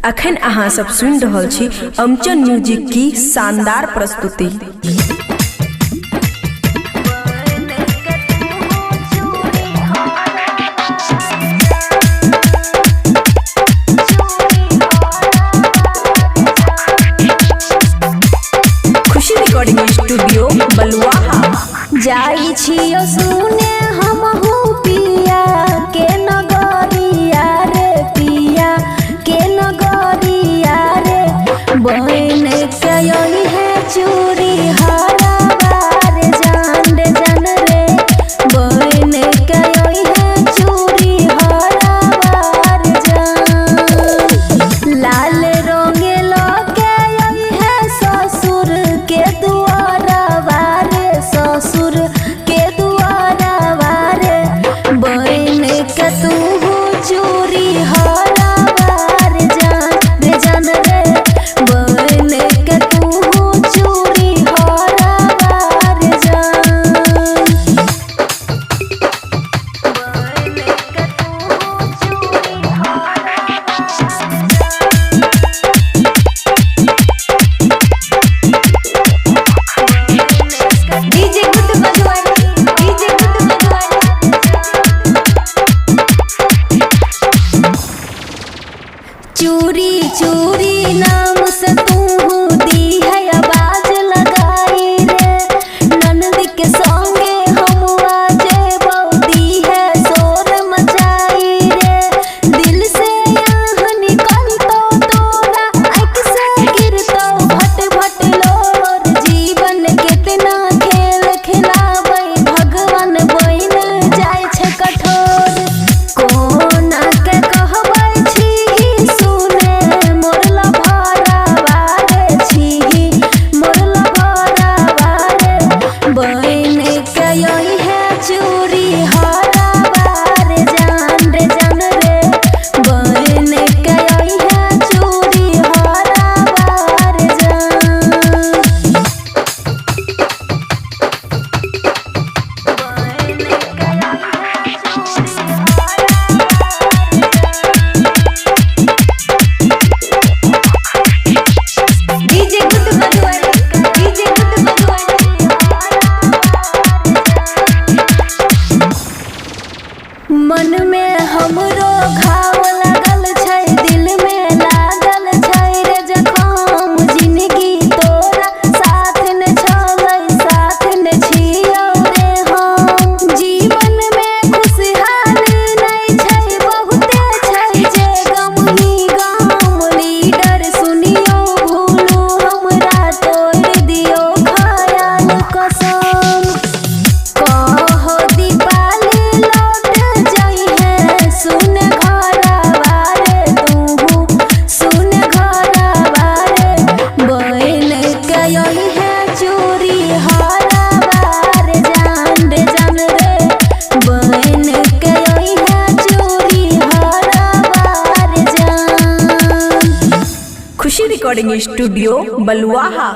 अखन अहाँ सब सुन रहल छी अमचन म्यूजिक की शानदार प्रस्तुति। खुशी रिकॉर्डिंग स्टूडियो बलुआहा। जाई छियो सुने हमहु पिया के नगरिया रे, पिया के नगरिया रे। बहन कयोई है चूड़ी हराबार जान रे जान रे। बहन कयोई है चूड़ी हराबार जान। लाल रंग लगे है ससुर के दुआरा वारे, ससुर के दुआरा वारे। बहन के तू चूड़ी हराबार जान रे जान रे। बहन के तू चूड़ी हराबार जान। बहन के तू चूड़ी डीजे गुड बजवानी, डीजे गुड बजवानी। चूरी चूरी नाम से तू दी है आवाज लगाई रे। ननद के संगे हम आजे बौदी है शोर मचाई रे। दिल से यहाँ निकलतो तोरा, आँख से गिरतो भट भट लोर। जीवन कितना खेल खिलाबै भगवान बन जाय छै कठोर। कोना के कहबै छी सुने मोर लभरावा रे, छी मोर लभरावा रे। बहन कयोई है चूड़ी हराबार जान रे जान रे। बहन कयोई है चूड़ी हराबार जान। डीजे गुड बजवानी, डीजे गुड बजवानी। मन में हमरो घाव लागल छै, दिल में लागल छै रे जखम। जिंदगी तोरा साथ न छलै, साथ न छियौ रे हम। जीवन में खुशहाली नहीं छै, बहुते छै जे गम ही गम। लीडर सुनियो भूलू हमरा तोड़ दियो खयाल कसम। कहो दीपाली लौट जाई है सुन घरवा रे, तू सुन घरवा रे। बहन कयोई है चूड़ी हराबार जान रे जान रे। बहन कयोई है चूड़ी हराबार जान। खुशी रिकॉर्डिंग स्टूडियो बलुआहा।